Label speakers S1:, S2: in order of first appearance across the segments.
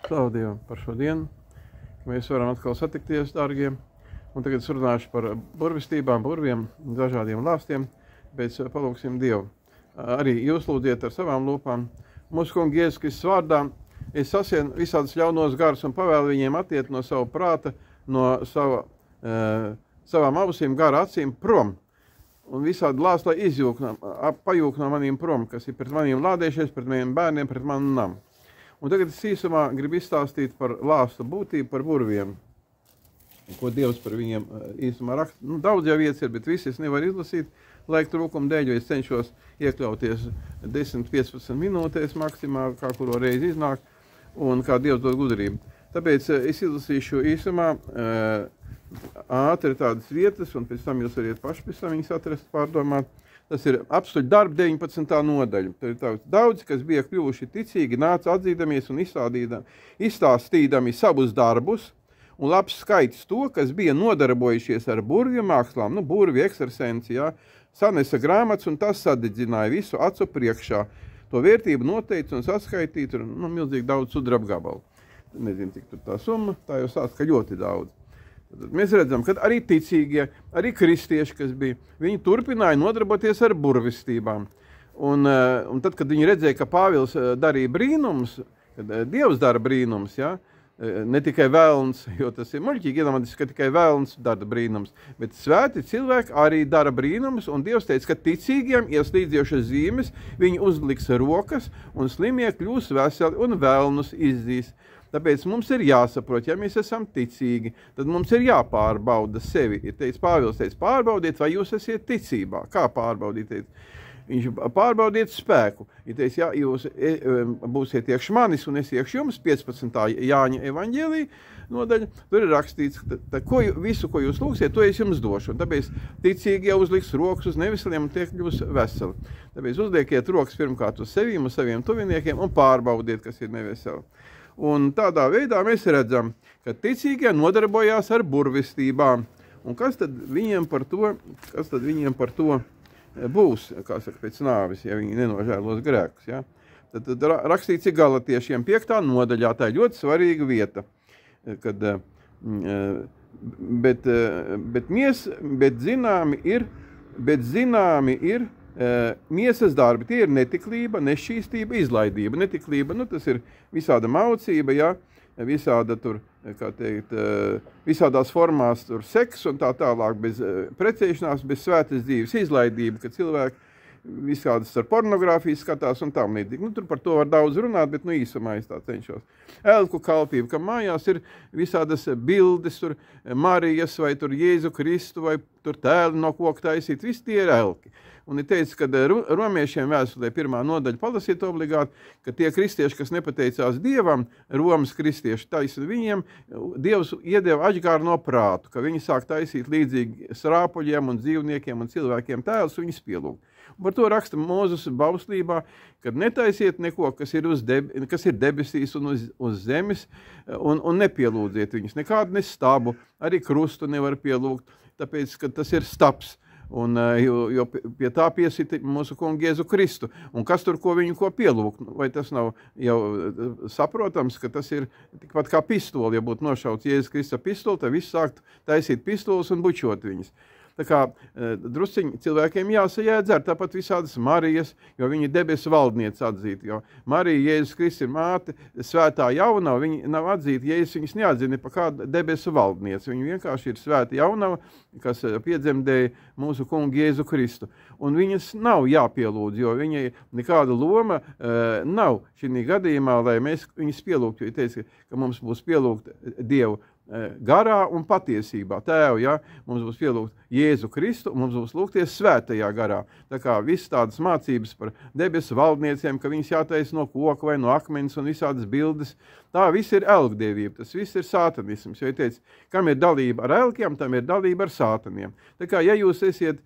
S1: Slavu Dievam par šo dienu, ka mēs varam atkal satikties, dārgie. Un tagad es runāšu par burvistībām, burviem, dažādiem lāstiem, bet palūksim Dievu. Arī jūs lūdziet ar savām lūpām. Mūsu kunga Jēzus Kristus vārdā es sasienu visādus ļaunos garus un pavēlu viņiem attiet no sava prāta, no savām ausīm, gara acīm prom. Un visādi lāsti, lai izjūk, pajūk no maniem prom, kas ir pret maniem lādējušies, pret maniem bērniem, pret manu namu. Un tagad es īsumā gribu izstāstīt par lāstu būtību, par burviem, ko Dievs par viņiem īsumā raksta. Nu, daudz jau vietas ir, bet visi es nevaru izlasīt laika trūkuma dēļ, jo es cenšos iekļauties 10-15 minūtēs maksimāli, kā kuro reizi iznāk, un kā Dievs dod gudrību. Tāpēc es izlasīšu īsumā ātri tādas vietas, un pēc tam jūs variet paši pēc tam viņas atrast, pārdomāt. Tas ir apstuļu darba 19. nodaļa. Tur ir daudzi, kas bija kļuvuši ticīgi, nāca atzīdamies un izstāstīdami savus darbus, un labs skaits to, kas bija nodarbojušies ar burvju mākslām, nu, burvju ekstrasens, jā, sanesa grāmatas, un tas sadedzināja visu acu priekšā. To vērtību noteica un saskaitīja, tur, nu, milzīgi daudz sudraba gabalu. Nezinu, cik tur tā summa, tā jau sāc, ka ļoti daudz. Tad mēs redzam, ka arī ticīgie, arī kristieši, kas bija, viņi turpināja nodarboties ar burvistībām. Un tad, kad viņi redzēja, ka Pāvils darīja brīnumus, kad Dievs dara brīnumus, ja, ne tikai velns, jo tas ir muļķīgi iedomāties, ka tikai velns dara brīnumus, bet svēti cilvēki arī dara brīnumus, un Dievs teica, ka ticīgiem ieslīdzījušas zīmes, viņi uzliks rokas, un slimie kļūs veseli un velnus izzīs. Tāpēc mums ir jāsaprot, ja mēs esam ticīgi, tad mums ir jāpārbauda sevi. Ir teicis, Pāvils teica, pārbaudiet, vai jūs esiet ticībā. Kā pārbaudīt? Viņš pārbaudiet spēku. Ir teicis, ja jūs būsiet iekš manis un es iekš jums, 15. Jāņa evaņģēlija nodaļa, tur ir rakstīts, visu, ko jūs lūgsiet, to es jums došu. Un tāpēc ticīgi jau uzliks rokas uz neveseliem un tie kļūs veseli. Tāpēc uzliekiet rokas pirmkārt uz sevīm, uz saviem tuviniekiem un pārbaudiet, kas ir neveseli. Un tādā veidā mēs redzam, ka ticīgie nodarbojās ar burvistībām. Un kas tad viņiem par to būs, kā saka, pēc nāves, ja viņi nenožēlos grēkus? Ja? Tad rakstīts ir Galatiešiem 5. nodaļā, tā ir ļoti svarīga vieta, kad, bet zināmi ir miesas darbi, tie ir netiklība, nešķīstība, izlaidība. Netiklība, nu tas ir visāda maucība, ja, visāda tur, kā teikt, visādās formās tur seks un tā tālāk, bez precēšanās, bez svētas dzīves, izlaidība, ka cilvēki visādas ar pornogrāfiju skatās un tam līdzīgi. Nu, tur par to var daudz runāt, bet nu īsumā es tā cenšos. Elku kalpība, ka mājās ir visādas bildes, tur Marijas vai tur Jēzu Kristu vai tur tēli no koka taisīt, visi tie ir elki. Un ir teicis, ka romiešiem vēstulē 1. nodaļa palasīt obligāti, ka tie kristieši, kas nepateicās Dievam, Romas kristieši taisa viņiem, Dievs iedeva atžgāru no prātu, ka viņi sāk taisīt līdzīgi srāpuļiem un dzīvniekiem un cilvēkiem tēlus, viņus pielūgt. Un par to raksta Mūzes bauslībā, kad netaisiet neko, kas ir debesīs un uz zemes, un nepielūdziet viņus. Nekādu nestābu, arī krustu nevar pielūgt, tāpēc, ka tas ir stabs. Un, jo pie tā piesita mūsu kungu Jēzu Kristu. Un kas tur ko pielūgt? Vai tas nav jau saprotams, ka tas ir tikpat kā pistoli, ja būtu nošauts Jēzus Kristus pistoli, tad viss sākt taisīt pistoles un bučot viņus. Tā kā drusciņi cilvēkiem jāsajēdz ar tāpat visādas Marijas, jo viņa debesu valdniece atzīta. Jo Marija, Jēzus Kristus ir māte, svētā jaunava, viņa nav atzīta, Jēzus viņas neatzina pa kādu debesu valdnieci. Viņa vienkārši ir svēta jaunava, kas piedzemdēja mūsu kungu Jēzu Kristu. Un viņas nav jāpielūdz, jo viņai nekāda loma nav šī gadījumā, lai mēs viņas pielūgtu. Jo teica, ka mums būs pielūgt Dievu garā un patiesībā. Tēvu, ja, mums būs pielūgt Jēzu Kristu, un mums būs lūgties svētajā garā. Tā kā viss tādas mācības par debesu valdnieciem, ka viņas jātaisa no koka vai no akmens un visādas bildes, tā viss ir elkdievība, tas viss ir sātanisms. Jo, teica, kam ir dalība ar elkiem, tam ir dalība ar sātaniem. Tā kā, ja jūs esiet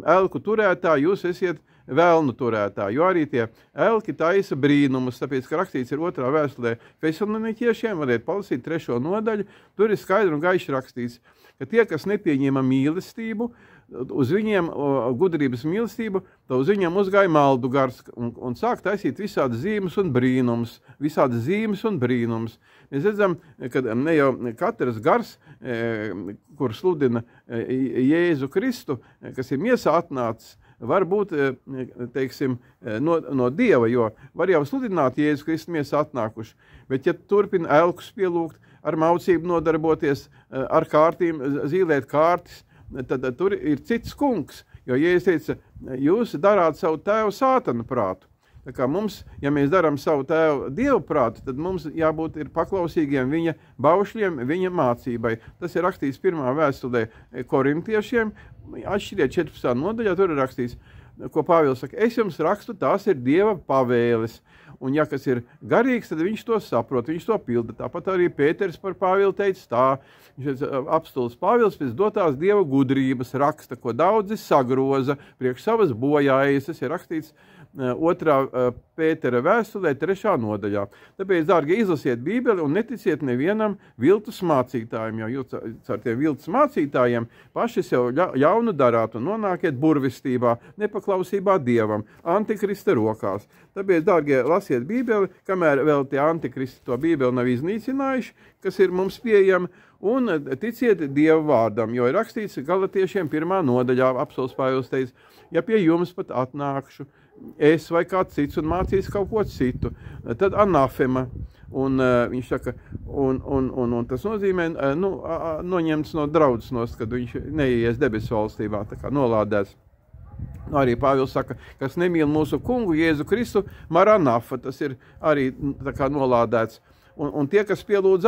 S1: elku turētāji, jūs esiet velnu turētāji, jo arī tie elki taisa brīnumus, tāpēc, ka rakstīts ir 2. vēstulē Fesaloniķiešiem, varētu palasīt 3. nodaļu, tur ir skaidri un gaiši rakstīts, ka tie, kas nepieņēma mīlestību, uz viņiem gudrības mīlestību, tad uz viņiem uzgāja maldu gars un sāk taisīt visādas zīmes un brīnums, visādas zīmes un brīnums. Mēs redzam, ka ne jau katrs gars, kur sludina Jēzu Kristu, kas ir miesā atnācis, var būt, teiksim, no Dieva, jo var jau sludināt Jēzu Kristu miesā atnākuši, bet ja turpina elkus pielūgt, ar maucību nodarboties, ar kārtīm, zīlēt kārtis, tad tur ir cits kungs, jo Jēzus teica, jūs darāt savu tēvu sātana prātu. Tā kā mums, ja mēs darām savu tēvu Dievu prātu, tad mums jābūt ir paklausīgiem viņa baušļiem, viņa mācībai. Tas ir rakstīts 1. vēstulē korintiešiem, atšķiriet 14. nodaļā, tur ir rakstīts, ko Pāvils saka, es jums rakstu, tās ir Dieva pavēles. Un ja kas ir garīgs, tad viņš to saprot, viņš to pilda. Tāpat arī Pēters par Pāvilu teica tā, apstulis Pāvils pēc dotās Dieva gudrības raksta, ko daudzi sagroza priekš savas bojājas. Tas ir rakstīts 2. Pētera vēstulē 3. nodaļā. Tāpēc, dārgi, izlasiet Bībeli un neticiet nevienam viltus mācītājiem, jo caur tiem viltus mācītājiem paši sev ļaunu darāt un nonākiet burvistībā, nepaklausībā Dievam, antikrista rokās. Tāpēc, dārgie, lasiet Bībeli, kamēr vēl tie antikristi to Bībeli nav iznīcinājuši, kas ir mums pieejama, un ticiet Dieva vārdam, jo ir rakstīts Galatiešiem 1. nodaļā, apsols Pāvils teica, ja pie jums pat atnākšu es vai kāds cits un mācīs kaut ko citu, tad anafema, un viņš saka, un tas nozīmē, noņemts no draudzes nost, kad viņš neies debesu valstībā, tā kā nolādēts. Arī Pāvils saka, kas nemīl mūsu kungu Jēzu Kristu, maranafa, tas ir arī tā kā nolādēts. Un tie, kas pielūdz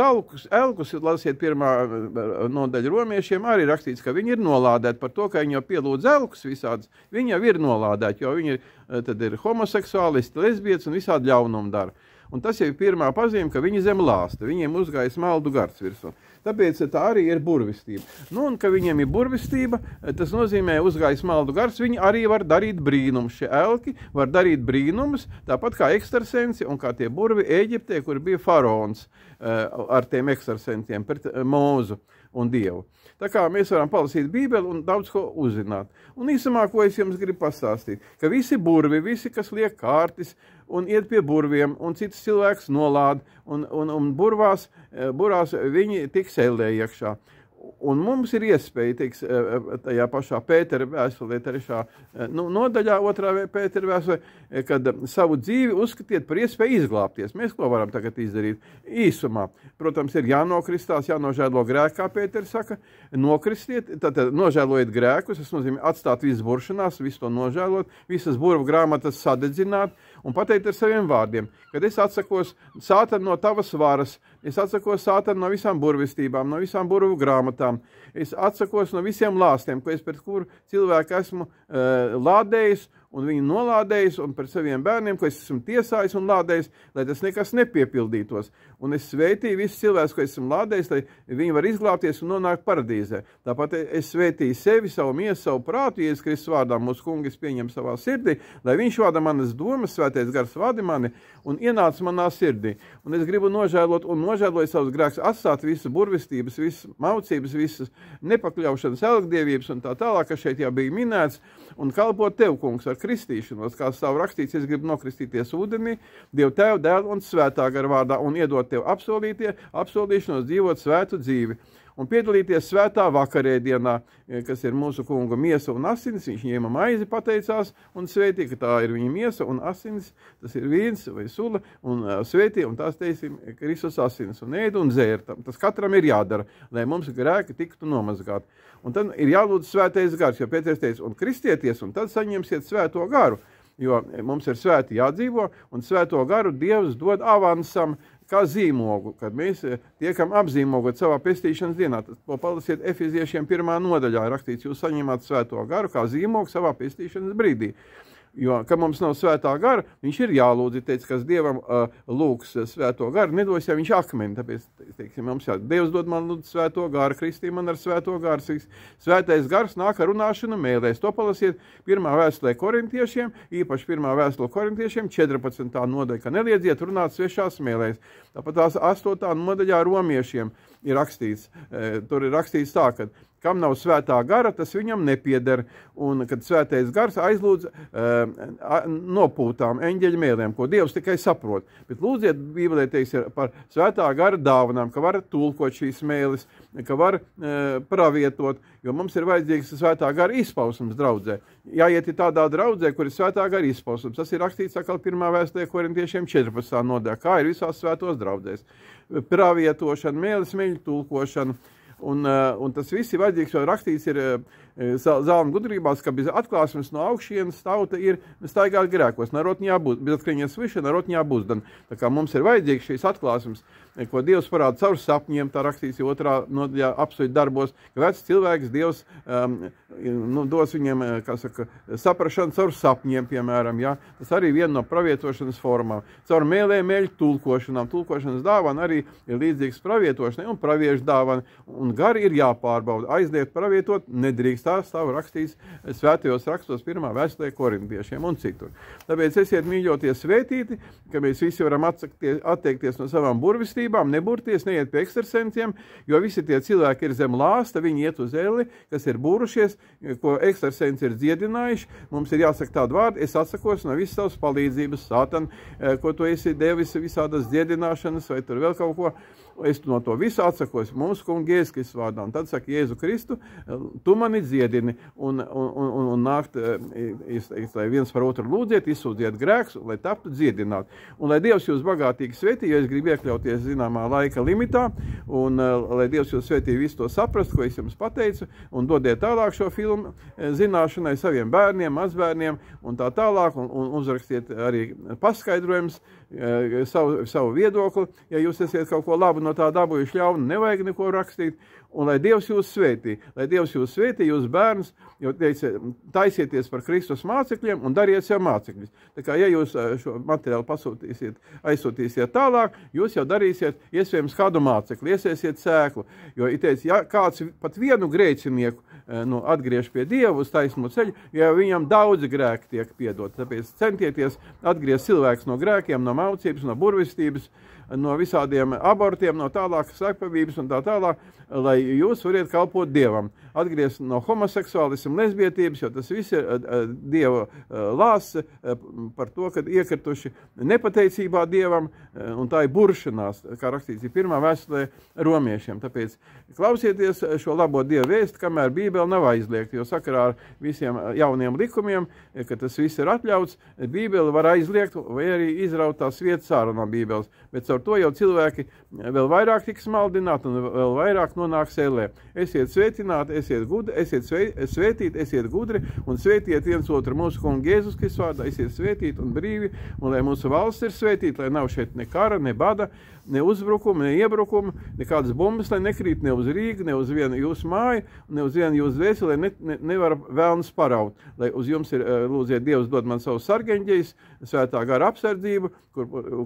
S1: elkus, lasiet 1. nodaļu romiešiem, arī rakstīts, ka viņi ir nolādēti par to, ka viņi jau pielūdz elkus visādas. Viņi jau ir nolādēti, jo viņi tad ir homoseksuālisti, lesbietis un visādi ļaunumu dara. Un tas jau ir pirmā pazīme, ka viņi zem lāsta, viņiem uzgājas maldu gars virsū. Tāpēc tā arī ir burvistība. Nu, un ka viņiem ir burvistība, tas nozīmē uzgājas maldu gars, viņi arī var darīt brīnumus. Šie elki var darīt brīnumus, tāpat kā ekstrasensi un kā tie burvi Ēģiptē, kur bija faraons ar tiem ekstrasentiem pret Mūzu un Dievu. Tā kā mēs varam palasīt Bībeli un daudz ko uzzināt. Un īsumā, ko es jums gribu pastāstīt, ka visi burvi, visi, kas liek kārtis un iet pie burviem, un citus cilvēks nolāda, un burvās viņi tiks ellē iekšā. Un mums ir iespēja, teiks, tajā pašā Pētera vēstulē, 3. nodaļā, 2. Pētera vēstulē, kad savu dzīvi uzskatiet par iespēju izglābties. Mēs ko varam tagad izdarīt? Īsumā. Protams, ir jānokristās, jānožēlo grēku, kā Pēters saka, nokristiet, tātad nožēlojiet grēkus, tas nozīmē atstāt visas buršanās, visu to nožēlot, visas burvu grāmatas sadedzināt un pateikt ar saviem vārdiem, kad es atsakos sātanu no tavas varas, es atsakos sātanu no visām burvistībām, no visām burvu grāmatām, es atsakos no visiem lāstiem, ko es pret kuru cilvēku esmu lādējis un viņu nolādējis, un par saviem bērniem, ko es esmu tiesājis un lādējis, lai tas nekas nepiepildītos. Un es svētīju visus cilvēkus, ko esmu lādējis, lai viņi var izglābties un nonākt paradīzē. Tāpat es svētīju sevi, savu miesu, savu prātu, Jēzus Kristus vārdā mūsu kungs pieņem savā sirdī, lai viņš vada manas domas, svētais gars vadi mani un ienāca manā sirdī. Un es gribu nožēlot un nožēloju savus grēkus, atstāt visu burvistības, visas maucības, visas nepakļaušanas elgdievības un tā tālāk, kas šeit jau bija minēts, un kalpot tev, kungs, ar kristīšanos, kā stāv rakstīts, es gribu nokristīties ūdenī, Dievu Tēvu, Dēlu un Svētā gara vārdā un iedot tev apsolīšanos dzīvot svētu dzīvi. Un piedalīties svētā vakarēdienā, kas ir mūsu kunga miesa un asinis, viņš ņēma maizi, pateicās un svētīja, ka tā ir viņa miesa un asinis, tas ir vīns vai sula, un svētīja, un tās teiksim, Kristus asinis, un ēda un dzērta. Tas katram ir jādara, lai mums grēki tiktu nomazgāti. Un tad ir jālūdz svētais gars, jo Pēters teica, un kristieties, un tad saņemsiet svēto garu, jo mums ir svēti jādzīvo, un svēto garu Dievs dod avansam, kā zīmogu, kad mēs tiekam apzīmogot savā pestīšanas dienā. To palasiet Efeziešiem 1. nodaļā, rakstīts, jūs saņemat svēto garu kā zīmogu savā pestīšanas brīdī. Jo, ka mums nav svētā gara, viņš ir jālūdz, teica, kas Dievam lūgs svēto garu, nedos, ja viņš akmeni. Tāpēc, teiksim, mums Dievs dod man lūdzu svēto garu, kristī man ar svēto garu. Svētais gars nāk ar runāšanu mēlēs. To palasiet 1. vēstulē korintiešiem, īpaši 1. vēstule korintiešiem, 14. nodaļa, ka neliedziet runāt svešās mēlēs. Tāpat tās 8. nodaļā romiešiem ir rakstīts, tur ir rakstīts tā, ka kam nav svētā gara, tas viņam nepieder. Un kad svētais gars aizlūdz nopūtām eņģeļu mēlēm, ko Dievs tikai saprot. Bet lūdziet, Bībelē teiks par svētā gara dāvanām, ka var tulkot šīs mēles, ka var pravietot, jo mums ir vajadzīgs svētā gara izpausums draudzē. Jāiet ir tādā draudzē, kur ir svētā gara izpausums. Tas ir rakstīts atkal 1. vēstulē korintiešiem 14. nodaļā, kā ir visās svētos draudzēs. Pravietošana, mēles meļu tulkošana. Un tas viss ir vajadzīgs, jo rakstīts ir zālmu gudrībās, ka bez atklāsmes no augšienes tauta ir staigāt grēkos, narod jābūt, bez atklāsmes sviša, narod jābūzdan. Tā kā mums ir vajadzīgs šīs atklāsmes, ko Dievs parāda caur sapņiem, tā rakstīts 2. nodaļā apstuļu darbos, ka vecs cilvēks Dievs dos viņiem, kā saka, saprašanu caur sapņiem, piemēram, ja? Tas arī viena no pravietošanas formām. Caur mēlēm, mēļu tulkošanām, tulkošanas dāvana arī ir līdzīgs pravietošanai un praviešu dāvana, un gari ir jāpārbauda. Aizliegt pravietot nedrīkst. Tā stāv rakstīts svētajos rakstos 1. vēstulē korintiešiem un citur. Tāpēc esiet mīļoties svētīti, ka mēs visi varam atteikties no savām burvistībām, neburties, neiet pie ekstrasensiem, jo visi tie cilvēki ir zem lāsta, viņi iet uz elli, kas ir būrušies, ko ekstrasensi ir dziedinājuši. Mums ir jāsaka tādu vārdu, es atsakos no visas savas palīdzības, Sātan, ko tu esi devis visādas dziedināšanas vai tur vēl kaut ko. Es no to visu atsakos mūsu kunga Jēzus Kristus vārdā. Un tad saka Jēzu Kristu, tu mani dziedini un nākt, lai viens par otru lūdziet, izsūdziet grēkus, lai taptu dziedināt. Un lai Dievs jūs bagātīgi svētī, jo es gribu iekļauties zināmā laika limitā, un lai Dievs jūs svētī visu to saprast, ko es jums pateicu, un dodiet tālāk šo filmu zināšanai saviem bērniem, mazbērniem un tā tālāk, un uzrakstiet arī paskaidrojums, savu viedokli, ja jūs esiet kaut ko labu no tā dabūjuši ļaunu, nevajag neko rakstīt, un lai Dievs jūs svētī, jūs bērns, jo teica, taisieties par Kristus mācekļiem un dariet sev mācekļus. Tā kā, ja jūs šo materiālu aizsūtīsiet tālāk, jūs jau darīsiet iespējams kādu mācekli, iesiesiet sēklu, jo, teica, ja kāds pat vienu grēcinieku atgriež pie Dieva uz taisno ceļu, ja viņam daudzi grēki tiek piedot. Tāpēc centieties atgriezt cilvēkus no grēkiem, no maucības, no burvistības, no visādiem abortiem, no tālākas slepkavības un tā tālāk, lai jūs variet kalpot Dievam. Atgriezt no homoseksuālismu, lesbietības, jo tas viss ir Dieva lāsts par to, kad iekrituši nepateicībā Dievam, un tā ir buršanās, kā rakstīts 1. vēstulē romiešiem. Tāpēc klausieties šo labo Dieva vēstu, kamēr Bībele nav aizliegta, jo sakarā ar visiem jauniem likumiem, ka tas viss ir atļauts, Bībele var aizliegt vai arī izraut tās vietas ārā no Bībeles. Bet caur to jau cilvēki vēl vairāk tiks maldināti un vēl vairāk nonāks ellē. Esiet sveicināti, esiet svētīti, esiet gudri un svētiet viens otru mūsu kunga Jēzus Kristus vārdā, esiet svētīti un brīvi, un lai mūsu valsts ir svētīta, lai nav šeit ne kara, ne bada, ne uzbrukuma, ne iebrukuma, nekādas bumbas, lai nekrīt ne uz Rīgu, ne uz vienu jūsu māju, ne uz vienu jūsu dvēseli, lai nevar vēlns paraut. Lai uz jums ir, lūdziet, Dievs dod man savu sargeņģeļus, svētā gara apsardzību,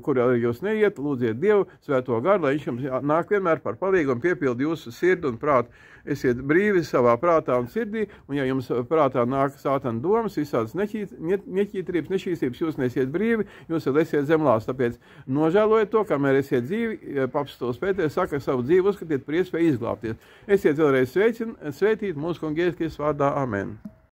S1: kur arī jūs neiet, lūdziet Dievu, svēto garu, lai viņš jums nāk vienmēr par palīgu un piepildi jūsu sirdi un prātu. Esiet brīvi savā prātā un sirdī, un ja jums prātā nāk Sātana domas, visādas neķītrības, nešķīstības, jūs nesiet brīvi, jūs vēl esiet zemlās. Tāpēc nožēlojiet to, kamēr esiet dzīvi, Apostols Pēters saka, savu dzīvi uzskatiet par iespēju izglābties. Esiet vēlreiz svētīti mūsu kunga Jēzus Kristus vārdā. Amen.